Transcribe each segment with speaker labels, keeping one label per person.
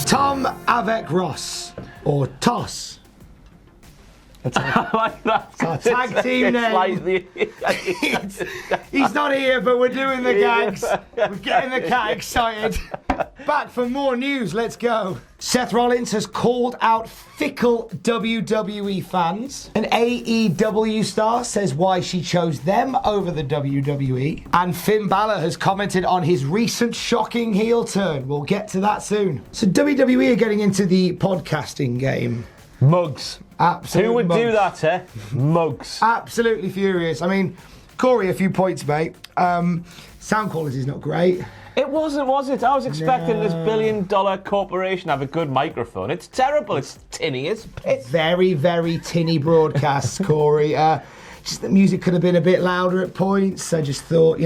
Speaker 1: Tom avec Ross, or Toss.
Speaker 2: I like that.
Speaker 1: It's our tag team name. He's not here, but we're doing the gags. We're getting the cat excited. Back for more news. Let's go. Seth Rollins has called out Fickle WWE fans. An AEW Star says why she chose them over the WWE. And Finn Balor has commented on his recent shocking heel turn. We'll get to that soon. So WWE are getting into the podcasting game.
Speaker 2: Mugs.
Speaker 1: Absolute
Speaker 2: Who would
Speaker 1: mugs.
Speaker 2: do that, eh? Mugs.
Speaker 1: Absolutely furious. I mean, Corey, a few points, mate. Sound quality is not great.
Speaker 2: It wasn't, was it? I was expecting this billion-dollar corporation to have a good microphone. It's terrible. It's tinny as piss.
Speaker 1: Very, very tinny broadcasts, Corey. Just the music could have been a bit louder at points. I just thought,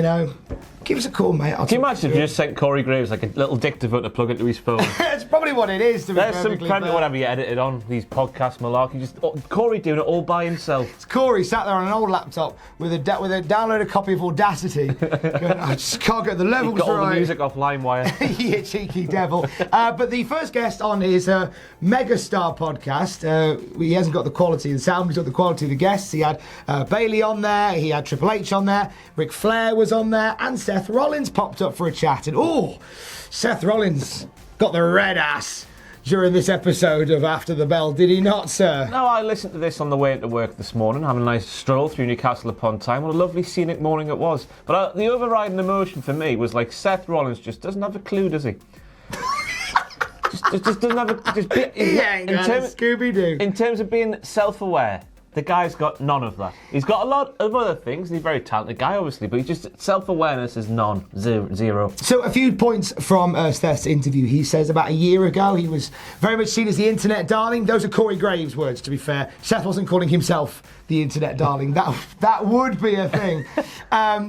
Speaker 1: give us a call, mate.
Speaker 2: Can you imagine if you just sent Corey Graves like a little dictaphone to plug into his phone?
Speaker 1: It's probably what it is, to be
Speaker 2: There's some
Speaker 1: perfectly
Speaker 2: print
Speaker 1: fair.
Speaker 2: or whatever you edited on these podcast malarkey. Corey doing it all by himself.
Speaker 1: It's Corey sat there on an old laptop with a downloaded copy of Audacity. Going, I just can't get the levels
Speaker 2: He got all
Speaker 1: right.
Speaker 2: the music off LimeWire.
Speaker 1: You cheeky devil. But the first guest on his Megastar podcast, he hasn't got the quality of the sound, he's got the quality of the guests. He had Bailey on there, he had Triple H on there, Ric Flair was on there, and Seth Rollins popped up for a chat. And Seth Rollins got the red ass during this episode of After the Bell, did he not, sir?
Speaker 2: No, I listened to this on the way into work this morning, having a nice stroll through Newcastle upon Tyne. What a lovely scenic morning it was. But the overriding emotion for me was like Seth Rollins just doesn't have a clue, does he? just doesn't have a...
Speaker 1: Scooby-Doo.
Speaker 2: In terms of being self-aware, the guy's got none of that. He's got a lot of other things. He's a very talented guy, obviously, but self-awareness is zero.
Speaker 1: So a few points from Seth's interview. He says about a year ago he was very much seen as the internet darling. Those are Corey Graves' words, to be fair. Seth wasn't calling himself the internet darling. That would be a thing.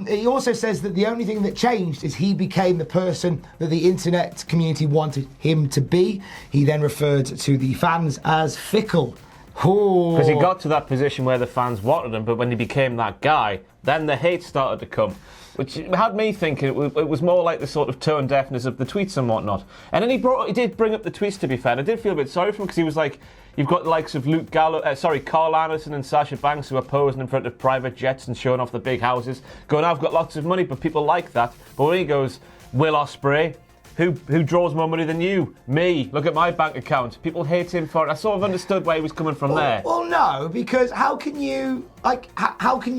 Speaker 1: He also says that the only thing that changed is he became the person that the internet community wanted him to be. He then referred to the fans as fickle.
Speaker 2: Because he got to that position where the fans wanted him, but when he became that guy, then the hate started to come, which had me thinking it was more like the sort of tone deafness of the tweets and whatnot. And then he did bring up the tweets, to be fair, and I did feel a bit sorry for him, because he was like, you've got the likes of Carl Anderson and Sasha Banks who are posing in front of private jets and showing off the big houses, going, I've got lots of money, but people like that. But when he goes, Will Ospreay, who draws more money than you? Me. Look at my bank account. People hate him for it. I sort of understood where he was coming from there.
Speaker 1: Well, no, because how can you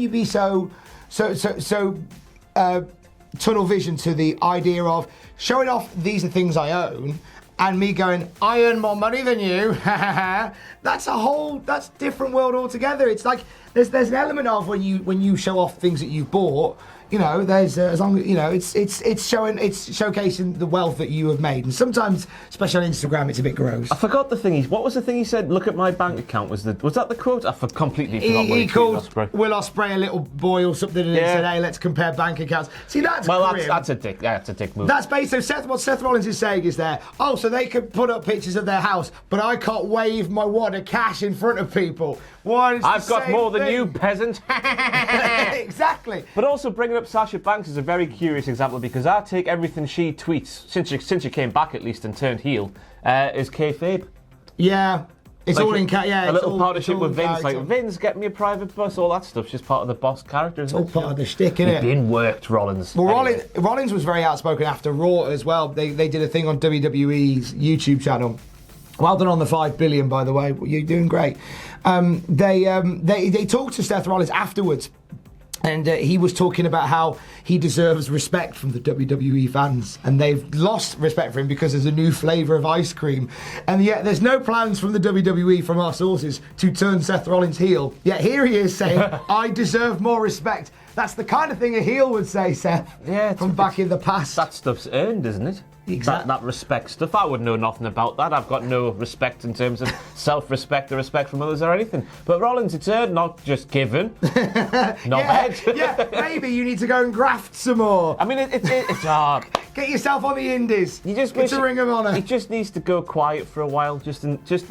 Speaker 1: be so tunnel vision to the idea of showing off these are things I own, and me going, I earn more money than you. That's a different world altogether. It's like there's an element of when you show off things that you've bought. There's as long as it's showcasing the wealth that you have made, and sometimes, especially on Instagram, it's a bit gross.
Speaker 2: I forgot the thing. What was the thing he said? Look at my bank account. Was that the quote? I completely forgot.
Speaker 1: He called Will Ospreay a little boy or something, and he said, "Hey, let's compare bank accounts." See, that's
Speaker 2: that's a dick. Yeah, that's a dick move.
Speaker 1: That's basically what Seth Rollins is saying is there. Oh, so they can put up pictures of their house, but I can't wave my wad of cash in front of people.
Speaker 2: I've got more than you, peasant.
Speaker 1: Exactly.
Speaker 2: But also bringing up Sasha Banks is a very curious example, because I take everything she tweets since she came back at least and turned heel is kayfabe.
Speaker 1: Yeah. It's like all in
Speaker 2: a little partnership with Vince, like Vince, get me a private bus, all that stuff's just part of the boss character.
Speaker 1: It's all part of the shtick, isn't it?
Speaker 2: You've been worked, Rollins.
Speaker 1: Well, Rollins was very outspoken after Raw as well. They did a thing on WWE's YouTube channel. Well done on the 5 billion, by the way. You're doing great. They talked to Seth Rollins afterwards, and he was talking about how he deserves respect from the WWE fans, and they've lost respect for him because there's a new flavour of ice cream, and yet there's no plans from the WWE, from our sources, to turn Seth Rollins heel. Yet here he is saying, I deserve more respect. That's the kind of thing a heel would say, Seth.
Speaker 2: Yeah,
Speaker 1: from back in the past.
Speaker 2: That stuff's earned, isn't it?
Speaker 1: Exactly.
Speaker 2: That respect stuff. I would know nothing about that. I've got no respect in terms of self-respect or respect from others or anything. But Rollins, it's earned, not just given. Not bad.
Speaker 1: Yeah, maybe you need to go and graft some more.
Speaker 2: I mean, it's hard.
Speaker 1: Get yourself on the indies.
Speaker 2: It's
Speaker 1: a Ring of Honor.
Speaker 2: He just needs to go quiet for a while. Just do his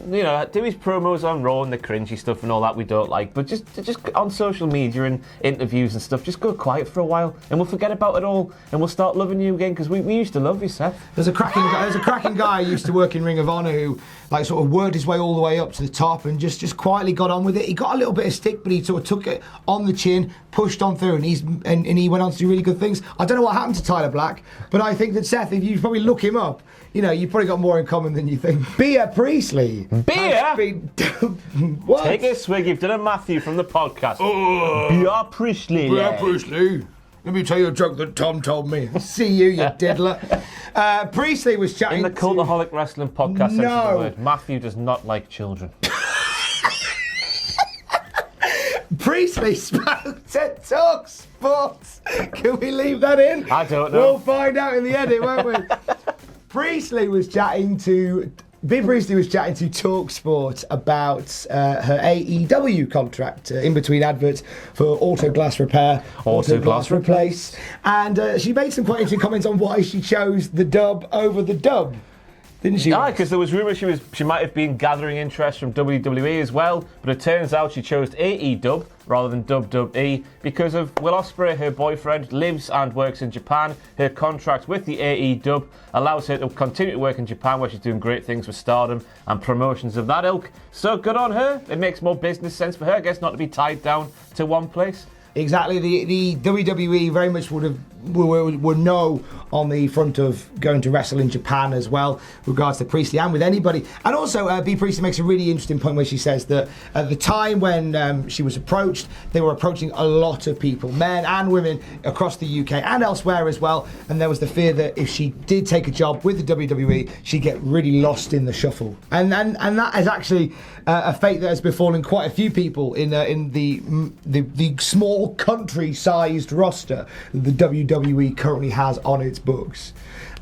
Speaker 2: promos on Raw and the cringy stuff and all that we don't like. But just on social media and interviews and stuff, just go quiet for a while, and we'll forget about it all, and we'll start loving you again, because we used to love you, Seth.
Speaker 1: There's a cracking guy who used to work in Ring of Honor who sort of worked his way all the way up to the top and just quietly got on with it. He got a little bit of stick, but he sort of took it on the chin, pushed on through, and he went on to do really good things. I don't know what happened to Tyler Black, but I think that Seth, if you probably look him up, you've probably got more in common than you think. Bea Priestley.
Speaker 2: Bea?
Speaker 1: What?
Speaker 2: Take a swig. You've done a Matthew from the podcast. Bea Priestley.
Speaker 1: Bea Priestley. Let me tell you a joke that Tom told me. See you diddler. Priestley was chatting
Speaker 2: in the Cultaholic Wrestling podcast sense of the word. Matthew does not like children.
Speaker 1: Priestley spoke to Talk Sports. Can we leave that in?
Speaker 2: I don't know.
Speaker 1: We'll find out in the edit, won't we? Bea Priestley was chatting to Talk Sport about her AEW contract in between adverts for Auto Glass Repair, Auto Glass Replace, and she made some quite interesting comments on why she chose the dub over the dub. Didn't she?
Speaker 2: Yeah, because there was rumours she might have been gathering interest from WWE as well, but it turns out she chose AEW rather than WWE because of Will Ospreay. Her boyfriend lives and works in Japan. Her contract with the AEW allows her to continue to work in Japan, where she's doing great things with Stardom and promotions of that ilk. So good on her. It makes more business sense for her, I guess, not to be tied down to one place.
Speaker 1: Exactly. The WWE very much would know on the front of going to wrestle in Japan as well, regards to Priestley and with anybody. And also, Bea Priestley makes a really interesting point where she says that at the time when she was approached, they were approaching a lot of people, men and women, across the UK and elsewhere as well. And there was the fear that if she did take a job with the WWE, she'd get really lost in the shuffle. And that is actually a fate that has befallen quite a few people in the small country-sized roster that the WWE currently has on its books.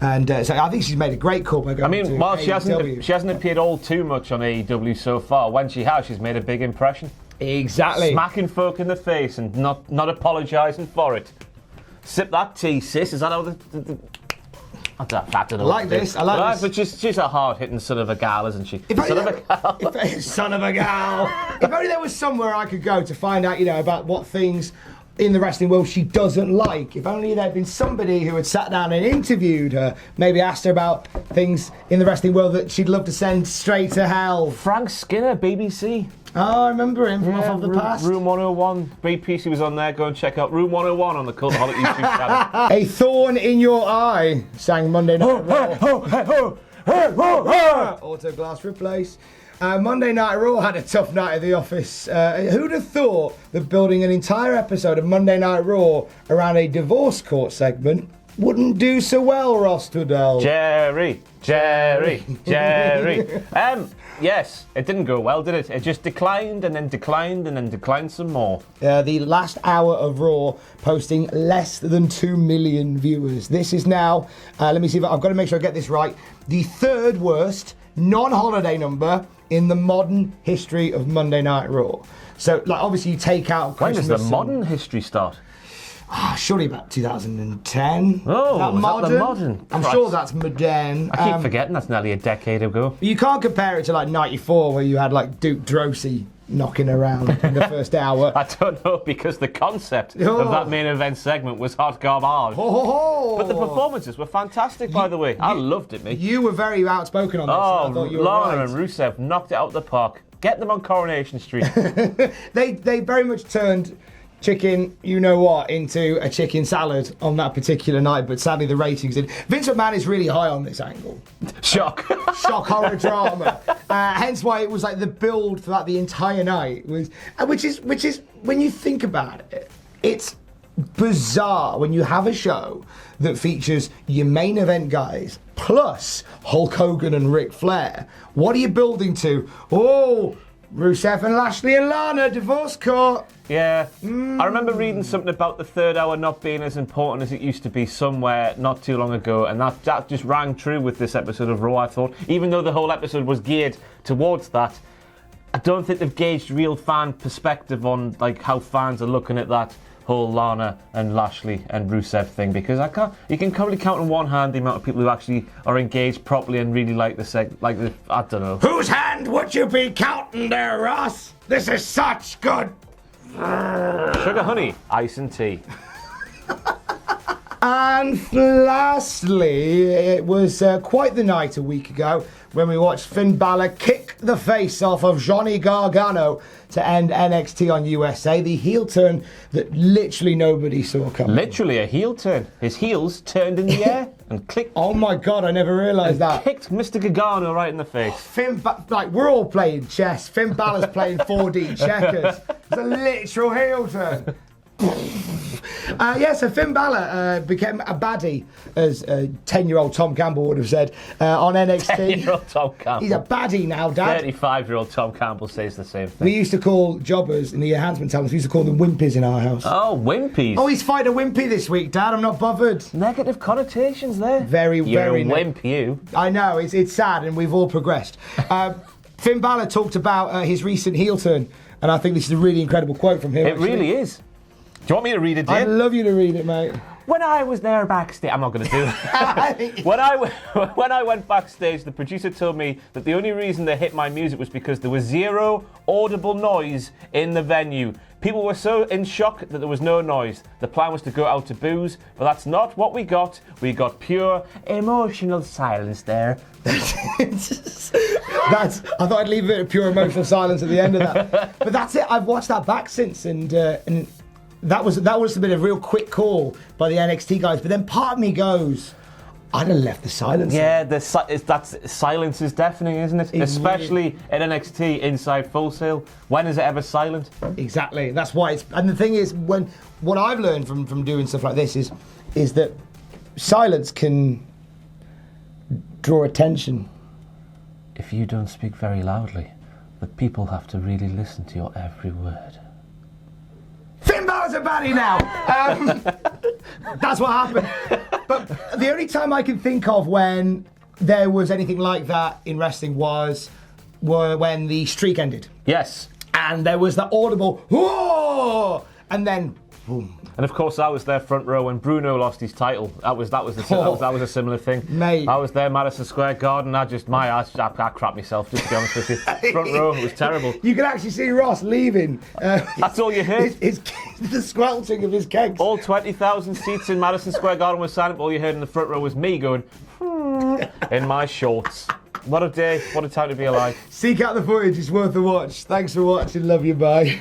Speaker 1: And so I think she's made a great call by going to AEW.
Speaker 2: She hasn't appeared all too much on AEW so far. When she has, she's made a big impression.
Speaker 1: Exactly.
Speaker 2: Smacking folk in the face and not apologising for it. Sip that tea, sis. Is that how I don't know.
Speaker 1: I like this.
Speaker 2: But she's a hard-hitting son of a gal, isn't she?
Speaker 1: Son of a gal. If only there was somewhere I could go to find out, about what things in the wrestling world she doesn't like. If only there had been somebody who had sat down and interviewed her, maybe asked her about things in the wrestling world that she'd love to send straight to hell.
Speaker 2: Frank Skinner, BBC.
Speaker 1: Oh, I remember him from the past.
Speaker 2: Room 101. Bea Priestley was on there. Go and check out Room 101 on the Cultaholic YouTube channel.
Speaker 1: A thorn in your eye, sang Monday Night Raw. Auto Glass Replace. Monday Night Raw had a tough night at the office. Who'd have thought that building an entire episode of Monday Night Raw around a divorce court segment wouldn't do so well, Ross Tudell?
Speaker 2: Jerry. Yes, it didn't go well, did it? It just declined and then declined and then declined some more.
Speaker 1: The last hour of Raw posting less than 2 million viewers. This is now, let me see if I've got to make sure I get this right, the third worst non-holiday number in the modern history of Monday Night Raw. So, obviously you take out Christmas.
Speaker 2: When does the modern history start?
Speaker 1: Surely about 2010.
Speaker 2: Oh, is that the modern?
Speaker 1: I'm sure that's modern.
Speaker 2: I keep forgetting that's nearly a decade ago.
Speaker 1: You can't compare it to 94 where you had Duke Drosy knocking around in the first hour.
Speaker 2: I don't know, because the concept of that main event segment was hot garbage. But the performances were fantastic, by the way. I loved it, mate.
Speaker 1: You were very outspoken on this. I thought you were
Speaker 2: Lana
Speaker 1: right.
Speaker 2: and Rusev knocked it out of the park. Get them on Coronation Street.
Speaker 1: They very much turned chicken, into a chicken salad on that particular night, but sadly the ratings did. Vince McMahon is really high on this angle.
Speaker 2: Shock,
Speaker 1: horror drama. Hence why it was the build throughout the entire night was, which is when you think about it, it's bizarre when you have a show that features your main event guys plus Hulk Hogan and Ric Flair. What are you building to? Oh, Rusev and Lashley and Lana, divorce court.
Speaker 2: Yeah. I remember reading something about the third hour not being as important as it used to be somewhere not too long ago, and that just rang true with this episode of Raw, I thought. Even though the whole episode was geared towards that, I don't think they've gauged real fan perspective on how fans are looking at that whole Lana and Lashley and Rusev thing, because you can probably count on one hand the amount of people who actually are engaged properly and really like the I don't know.
Speaker 1: Whose hand would you be counting there, Ross? This is such good.
Speaker 2: Sugar honey, ice and tea.
Speaker 1: And lastly, it was quite the night a week ago when we watched Finn Balor kick the face off of Johnny Gargano to end NXT on USA. The heel turn that literally nobody saw coming.
Speaker 2: Literally a heel turn. His heels turned in the air and clicked.
Speaker 1: Oh my God, I never realised that.
Speaker 2: Kicked Mr. Gargano right in the face.
Speaker 1: Like, we're all playing chess. Finn Balor's playing 4D checkers. It's a literal heel turn. So Finn Balor became a baddie, as 10-year-old Tom Campbell would have said, on NXT.
Speaker 2: 10-year-old Tom Campbell.
Speaker 1: He's a baddie now, Dad.
Speaker 2: 35-year-old Tom Campbell says the same thing.
Speaker 1: We used to call jobbers in the enhancement talents, we used to call them wimpies in our house.
Speaker 2: Oh, wimpies.
Speaker 1: Oh, he's fighting a wimpy this week, Dad. I'm not bothered.
Speaker 2: Negative connotations there.
Speaker 1: Very,
Speaker 2: You're
Speaker 1: very...
Speaker 2: a wimp, you.
Speaker 1: I know, it's sad, and we've all progressed. Finn Balor talked about his recent heel turn, and I think this is a really incredible quote from him.
Speaker 2: It really is. Do you want me to read it, Jim?
Speaker 1: I'd love you to read it, mate.
Speaker 2: When I was there backstage, I'm not going to do it. when I went backstage, the producer told me that the only reason they hit my music was because there was zero audible noise in the venue. People were so in shock that there was no noise. The plan was to go out to booze, but that's not what we got. We got pure emotional silence there.
Speaker 1: I thought I'd leave a bit of pure emotional silence at the end of that. But that's it. I've watched that back since, and that was a bit of a real quick call by the NXT guys. But then part of me goes, I'd have left the silence.
Speaker 2: Yeah, silence is deafening, isn't it? Especially in NXT inside Full Sail. When is it ever silent?
Speaker 1: Exactly. That's why it's. And the thing is, what I've learned from doing stuff like this is that silence can draw attention.
Speaker 2: If you don't speak very loudly, the people have to really listen to your every word.
Speaker 1: Finn Balor's a baddie now. That's what happened. But the only time I can think of when there was anything like that in wrestling were when the streak ended.
Speaker 2: Yes.
Speaker 1: And there was that audible, whoa, and then boom.
Speaker 2: And of course, I was there front row when Bruno lost his title. That was a similar thing.
Speaker 1: Mate.
Speaker 2: I was there, Madison Square Garden. I crap myself, just to be honest with you. Front row, it was terrible.
Speaker 1: You can actually see Ross leaving.
Speaker 2: That's all you heard.
Speaker 1: The squelching of his kegs.
Speaker 2: All 20,000 seats in Madison Square Garden were silent. All you heard in the front row was me going, in my shorts. What a day. What a time to be alive.
Speaker 1: Seek out the footage. It's worth a watch. Thanks for watching. Love you. Bye.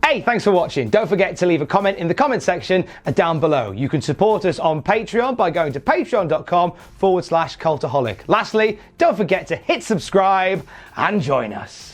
Speaker 1: Hey, thanks for watching. Don't forget to leave a comment in the comment section down below. You can support us on Patreon by going to patreon.com/Cultaholic. Lastly, don't forget to hit subscribe and join us.